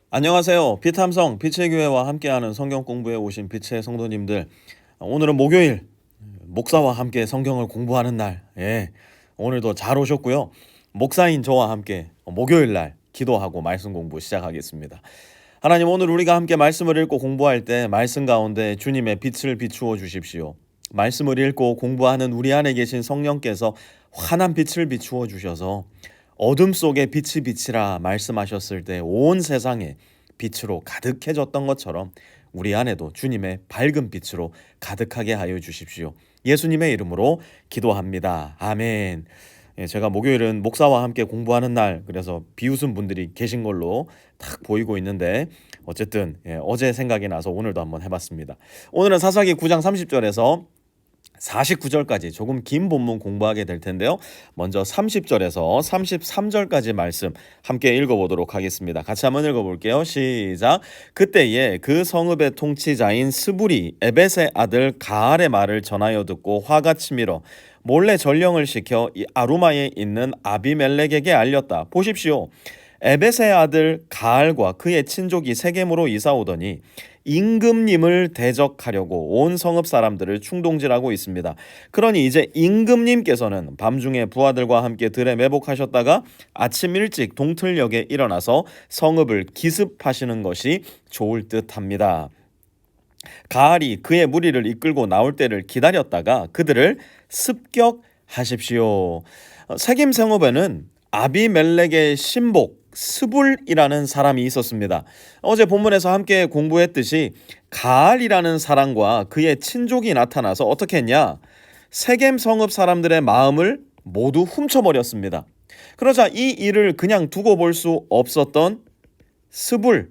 안녕하세요. 피탐성 빛의 교회와 함께하는 성경 공부에 오신 빛의 성도님들. 오늘은 목요일, 목사와 함께 성경을 공부하는 날. 오늘도 잘 오셨고요. 목사인 저와 함께 목요일 날 기도하고 말씀 공부 시작하겠습니다. 하나님, 오늘 우리가 함께 말씀을 읽고 공부할 때 말씀 가운데 주님의 빛을 비추어 주십시오. 말씀을 읽고 공부하는 우리 안에 계신 성령께서 환한 빛을 비추어 주셔서 어둠 속에 빛이 비치라 말씀하셨을 때 온 세상에 빛으로 가득해졌던 것처럼 우리 안에도 주님의 밝은 빛으로 가득하게 하여 주십시오. 예수님의 이름으로 기도합니다. 아멘. 제가 목요일은 목사와 함께 공부하는 날, 그래서 비웃은 분들이 계신 걸로 딱 보이고 있는데 어쨌든 어제 생각이 나서 오늘도 한번 해봤습니다. 오늘은 사사기 9장 30절에서 49절까지 조금 긴 본문 공부하게 될 텐데요. 먼저 30절에서 33절까지 말씀 함께 읽어보도록 하겠습니다. 같이 한번 읽어볼게요. 시작. 그때에 그 성읍의 통치자인 스불이 에벳의 아들 가알의 말을 전하여 듣고 화가 치밀어 몰래 전령을 시켜 이 아루마에 있는 아비멜렉에게 알렸다. 보십시오. 에벳의 아들 가알과 그의 친족이 세겜으로 이사 오더니 임금님을 대적하려고 온 성읍 사람들을 충동질하고 있습니다. 그러니 이제 임금님께서는 밤중에 부하들과 함께 들에 매복하셨다가 아침 일찍 동틀녘에 일어나서 성읍을 기습하시는 것이 좋을 듯합니다. 가알이 그의 무리를 이끌고 나올 때를 기다렸다가 그들을 습격하십시오. 세겜 성읍에는 아비멜렉의 신복 스불이라는 사람이 있었습니다. 어제 본문에서 함께 공부했듯이 가알이라는 사람과 그의 친족이 나타나서 어떻게 했냐? 세겜 성읍 사람들의 마음을 모두 훔쳐버렸습니다. 그러자 이 일을 그냥 두고 볼 수 없었던 스불은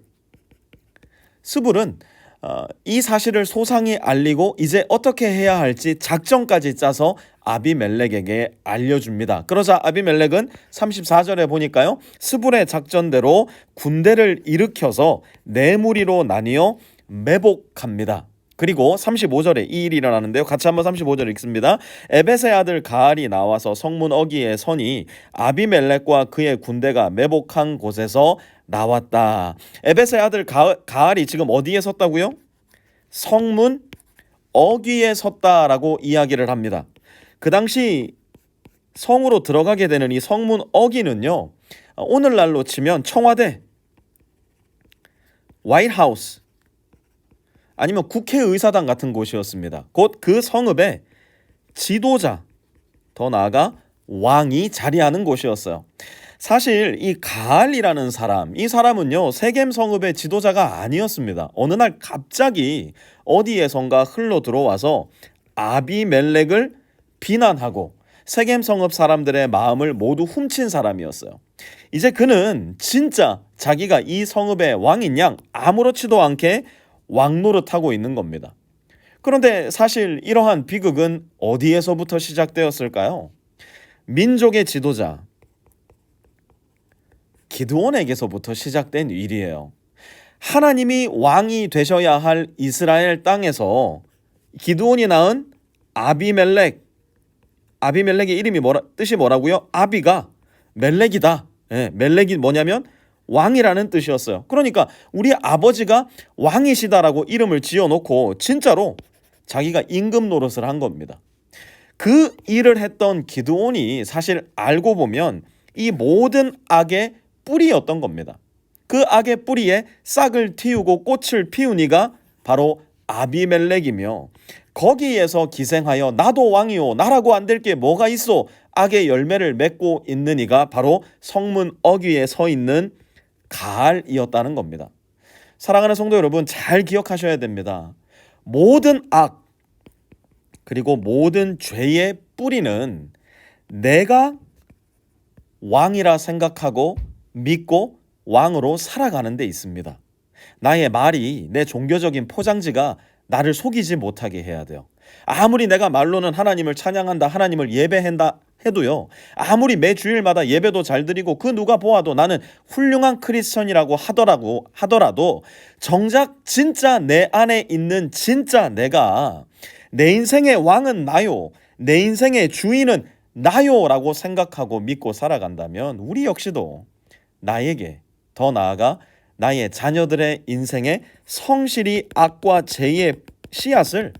이 사실을 소상히 알리고 이제 어떻게 해야 할지 작전까지 짜서 아비멜렉에게 알려줍니다. 그러자 아비멜렉은 34절에 보니까요, 스불의 작전대로 군대를 일으켜서 네 무리로 나뉘어 매복합니다. 그리고 35절에 이 일이 일어나는데요. 같이 한번 35절 읽습니다. 에벳의 아들 가알이 나와서 성문 어귀에 서니 아비멜렉과 그의 군대가 매복한 곳에서 나왔다. 에벳의 아들 가알이 지금 어디에 섰다고요? 성문 어귀에 섰다라고 이야기를 합니다. 그 당시 성으로 들어가게 되는 이 성문 어귀는요, 오늘날로 치면 청와대, 화이트하우스, 아니면 국회의사당 같은 곳이었습니다. 곧 그 성읍의 지도자, 더 나아가 왕이 자리하는 곳이었어요. 사실 이 가알이라는 사람, 이 사람은요, 세겜 성읍의 지도자가 아니었습니다. 어느 날 갑자기 어디에선가 흘러 들어와서 아비멜렉을 비난하고 세겜 성읍 사람들의 마음을 모두 훔친 사람이었어요. 이제 그는 진짜 자기가 이 성읍의 왕인 양 아무렇지도 않게 왕 노릇하고 있는 겁니다. 그런데 사실 이러한 비극은 어디에서부터 시작되었을까요? 민족의 지도자 기드온에게서부터 시작된 일이에요. 하나님이 왕이 되셔야 할 이스라엘 땅에서 기드온이 낳은 아비멜렉의 이름이 뜻이 뭐라고요? 아비가 멜렉이다. 멜렉이 뭐냐면 왕이라는 뜻이었어요. 그러니까 우리 아버지가 왕이시다라고 이름을 지어놓고 진짜로 자기가 임금 노릇을 한 겁니다. 그 일을 했던 기드온이 사실 알고 보면 이 모든 악의 뿌리였던 겁니다. 그 악의 뿌리에 싹을 틔우고 꽃을 피운 이가 바로 아비멜렉이며, 거기에서 기생하여 나도 왕이요, 나라고 안 될 게 뭐가 있어, 악의 열매를 맺고 있는 이가 바로 성문 어귀에 서 있는 가알이었다는 겁니다. 사랑하는 성도 여러분, 잘 기억하셔야 됩니다. 모든 악, 그리고 모든 죄의 뿌리는 내가 왕이라 생각하고 믿고 왕으로 살아가는 데 있습니다. 나의 말이, 내 종교적인 포장지가 나를 속이지 못하게 해야 돼요. 아무리 내가 말로는 하나님을 찬양한다, 하나님을 예배한다 해도요, 아무리 매 주일마다 예배도 잘 드리고 그 누가 보아도 나는 훌륭한 크리스천이라고 하더라도 정작 진짜 내 안에 있는 진짜 내가, 내 인생의 왕은 나요, 내 인생의 주인은 나요 라고 생각하고 믿고 살아간다면 우리 역시도 나에게, 더 나아가 나의 자녀들의 인생에 성실히 악과 죄의 씨앗을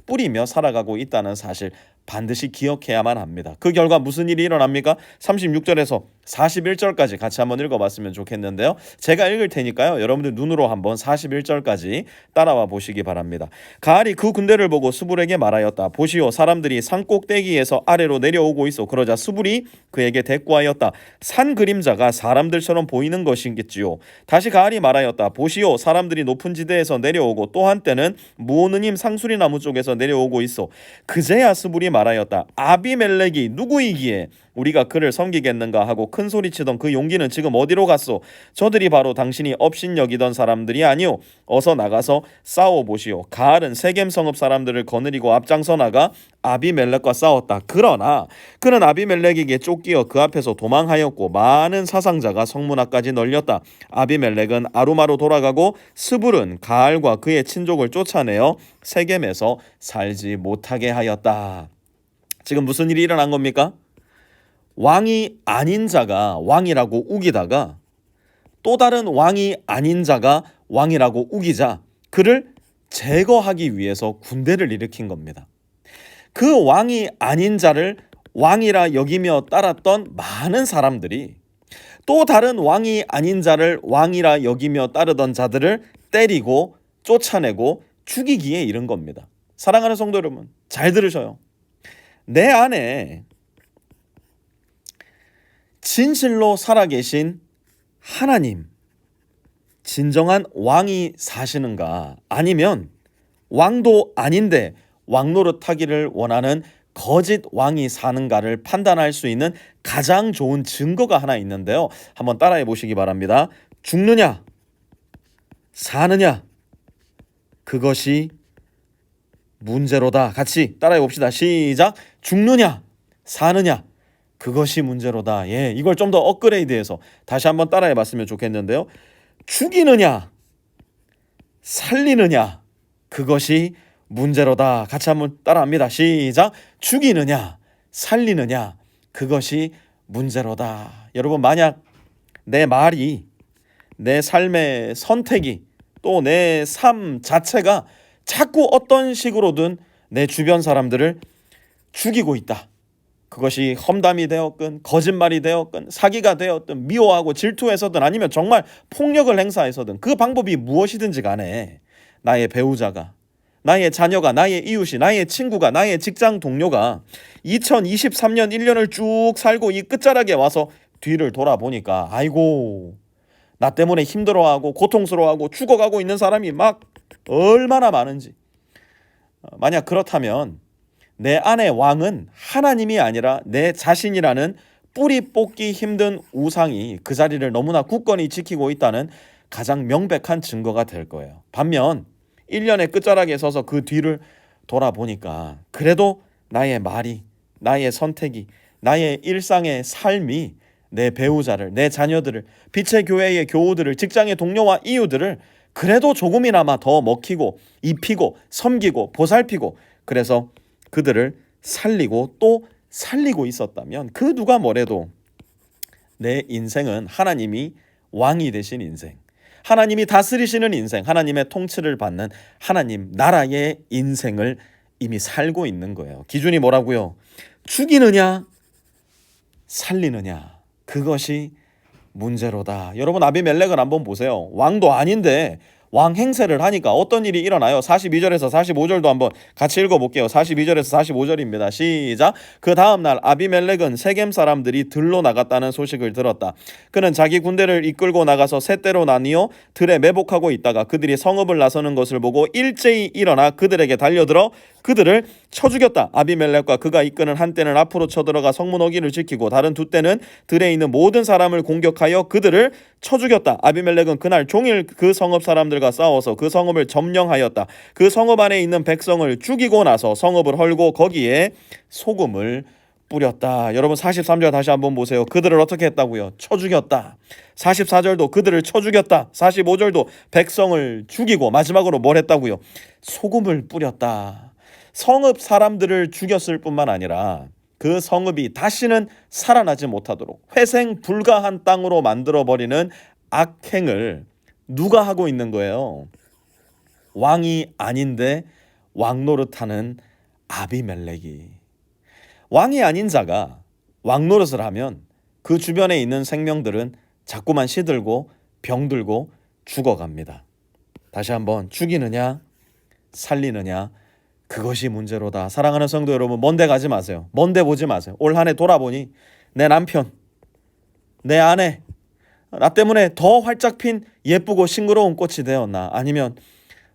뿌리며 살아가고 있다는 사실 반드시 기억해야만 합니다. 그 결과 무슨 일이 일어납니까? 36절에서 41절까지 같이 한번 읽어봤으면 좋겠는데요. 제가 읽을 테니까요. 여러분들 눈으로 한번 41절까지 따라와 보시기 바랍니다. 가알이 그 군대를 보고 스불에게 말하였다. 보시오, 사람들이 산 꼭대기에서 아래로 내려오고 있어. 그러자 스불이 그에게 대꾸하였다. 산 그림자가 사람들처럼 보이는 것이겠지요. 다시 가알이 말하였다. 보시오, 사람들이 높은 지대에서 내려오고 또 한때는 무오느님 상수리 나무 쪽에서 내려오고 있어. 그제야 스불이 말하였다. 아비멜렉이 누구이기에 우리가 그를 섬기겠는가 하고 큰 소리치던 그 용기는 지금 어디로 갔소? 저들이 바로 당신이 업신여기던 사람들이 아니오. 어서 나가서 싸워보시오. 가알은 세겜 성읍 사람들을 거느리고 앞장서 나가 아비멜렉과 싸웠다. 그러나 그는 아비멜렉에게 쫓기어 그 앞에서 도망하였고 많은 사상자가 성문 앞까지 널렸다. 아비멜렉은 아루마로 돌아가고 스불은 가알과 그의 친족을 쫓아내어 세겜에서 살지 못하게 하였다. 지금 무슨 일이 일어난 겁니까? 왕이 아닌 자가 왕이라고 우기다가 또 다른 왕이 아닌 자가 왕이라고 우기자 그를 제거하기 위해서 군대를 일으킨 겁니다. 그 왕이 아닌 자를 왕이라 여기며 따랐던 많은 사람들이 또 다른 왕이 아닌 자를 왕이라 여기며 따르던 자들을 때리고 쫓아내고 죽이기에 이른 겁니다. 사랑하는 성도 여러분, 잘 들으셔요. 내 안에 진실로 살아계신 하나님, 진정한 왕이 사시는가, 아니면 왕도 아닌데 왕 노릇하기를 원하는 거짓 왕이 사는가를 판단할 수 있는 가장 좋은 증거가 하나 있는데요. 한번 따라해 보시기 바랍니다. 죽느냐 사느냐, 그것이 문제로다. 같이 따라해 봅시다. 시작. 죽느냐 사느냐, 그것이 문제로다. 예, 이걸 좀 더 업그레이드해서 다시 한번 따라해 봤으면 좋겠는데요. 죽이느냐 살리느냐, 그것이 문제로다. 같이 한번 따라합니다. 시작. 죽이느냐 살리느냐, 그것이 문제로다. 여러분, 만약 내 말이, 내 삶의 선택이, 또 내 삶 자체가 자꾸 어떤 식으로든 내 주변 사람들을 죽이고 있다. 그것이 험담이 되었건 거짓말이 되었건 사기가 되었든 미워하고 질투해서든 아니면 정말 폭력을 행사해서든 그 방법이 무엇이든지 간에 나의 배우자가, 나의 자녀가, 나의 이웃이, 나의 친구가, 나의 직장 동료가 2023년 1년을 쭉 살고 이 끝자락에 와서 뒤를 돌아보니까 아이고, 나 때문에 힘들어하고 고통스러워하고 죽어가고 있는 사람이 막 얼마나 많은지. 만약 그렇다면 내 안의 왕은 하나님이 아니라 내 자신이라는 뿌리 뽑기 힘든 우상이 그 자리를 너무나 굳건히 지키고 있다는 가장 명백한 증거가 될 거예요. 반면 1년의 끝자락에 서서 그 뒤를 돌아보니까 그래도 나의 말이, 나의 선택이, 나의 일상의 삶이 내 배우자를, 내 자녀들을, 빛의 교회의 교우들을, 직장의 동료와 이웃들을 그래도 조금이나마 더 먹히고 입히고 섬기고 보살피고, 그래서 그들을 살리고 또 살리고 있었다면 그 누가 뭐래도 내 인생은 하나님이 왕이 되신 인생, 하나님이 다스리시는 인생, 하나님의 통치를 받는 하나님 나라의 인생을 이미 살고 있는 거예요. 기준이 뭐라고요? 죽이느냐 살리느냐, 그것이 문제로다. 여러분, 아비멜렉을 한번 보세요. 왕도 아닌데 왕 행세를 하니까 어떤 일이 일어나요? 42절에서 45절도 한번 같이 읽어볼게요. 42절에서 45절입니다. 시작. 그 다음날 아비멜렉은 세겜 사람들이 들로 나갔다는 소식을 들었다. 그는 자기 군대를 이끌고 나가서 세 떼로 나뉘어 들에 매복하고 있다가 그들이 성읍을 나서는 것을 보고 일제히 일어나 그들에게 달려들어 그들을 쳐 죽였다. 아비멜렉과 그가 이끄는 한 떼는 앞으로 쳐들어가 성문 어기를 지키고 다른 두 떼는 들에 있는 모든 사람을 공격하여 그들을 쳐 죽였다. 아비멜렉은 그날 종일 그 성읍 사람들과 싸워서 그 성읍을 점령하였다. 그 성읍 안에 있는 백성을 죽이고 나서 성읍을 헐고 거기에 소금을 뿌렸다. 여러분, 43절 다시 한번 보세요. 그들을 어떻게 했다고요? 쳐 죽였다. 44절도 그들을 쳐 죽였다. 45절도 백성을 죽이고 마지막으로 뭘 했다고요? 소금을 뿌렸다. 성읍 사람들을 죽였을 뿐만 아니라 그 성읍이 다시는 살아나지 못하도록 회생 불가한 땅으로 만들어버리는 악행을 누가 하고 있는 거예요? 왕이 아닌데 왕 노릇하는 아비멜렉이. 왕이 아닌 자가 왕 노릇을 하면 그 주변에 있는 생명들은 자꾸만 시들고 병들고 죽어갑니다. 다시 한번, 죽이느냐 살리느냐, 그것이 문제로다. 사랑하는 성도 여러분, 먼데 가지 마세요. 먼데 보지 마세요. 올 한 해 돌아보니 내 남편, 내 아내, 나 때문에 더 활짝 핀 예쁘고 싱그러운 꽃이 되었나, 아니면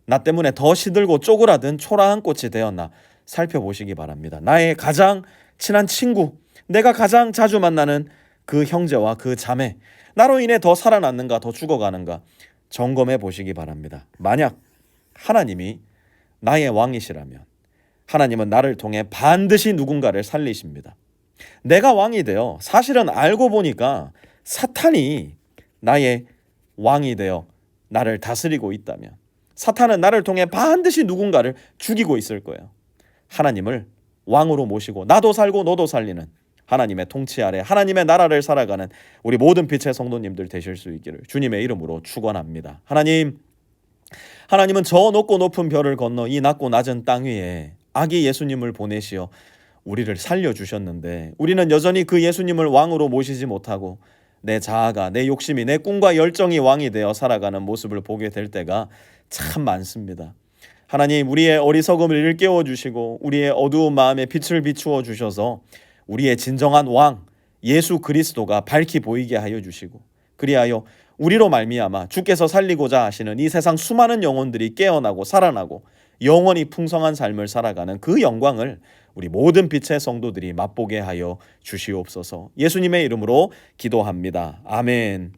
나 때문에 더 시들고 쪼그라든 초라한 꽃이 되었나 살펴보시기 바랍니다. 나의 가장 친한 친구, 내가 가장 자주 만나는 그 형제와 그 자매, 나로 인해 더 살아났는가 더 죽어가는가 점검해 보시기 바랍니다. 만약 하나님이 나의 왕이시라면 하나님은 나를 통해 반드시 누군가를 살리십니다. 내가 왕이 되어, 사실은 알고 보니까 사탄이 나의 왕이 되어 나를 다스리고 있다면 사탄은 나를 통해 반드시 누군가를 죽이고 있을 거예요. 하나님을 왕으로 모시고 나도 살고 너도 살리는 하나님의 통치 아래 하나님의 나라를 살아가는 우리 모든 빛의 성도님들 되실 수 있기를 주님의 이름으로 축원합니다. 하나님은 저 높고 높은 별을 건너 이 낮고 낮은 땅 위에 아기 예수님을 보내시어 우리를 살려주셨는데, 우리는 여전히 그 예수님을 왕으로 모시지 못하고 내 자아가, 내 욕심이, 내 꿈과 열정이 왕이 되어 살아가는 모습을 보게 될 때가 참 많습니다. 하나님, 우리의 어리석음을 일깨워 주시고 우리의 어두운 마음에 빛을 비추어 주셔서 우리의 진정한 왕 예수 그리스도가 밝히 보이게 하여 주시고, 그리하여 우리로 말미암아 주께서 살리고자 하시는 이 세상 수많은 영혼들이 깨어나고 살아나고 영원히 풍성한 삶을 살아가는 그 영광을 우리 모든 빛의 성도들이 맛보게 하여 주시옵소서. 예수님의 이름으로 기도합니다. 아멘.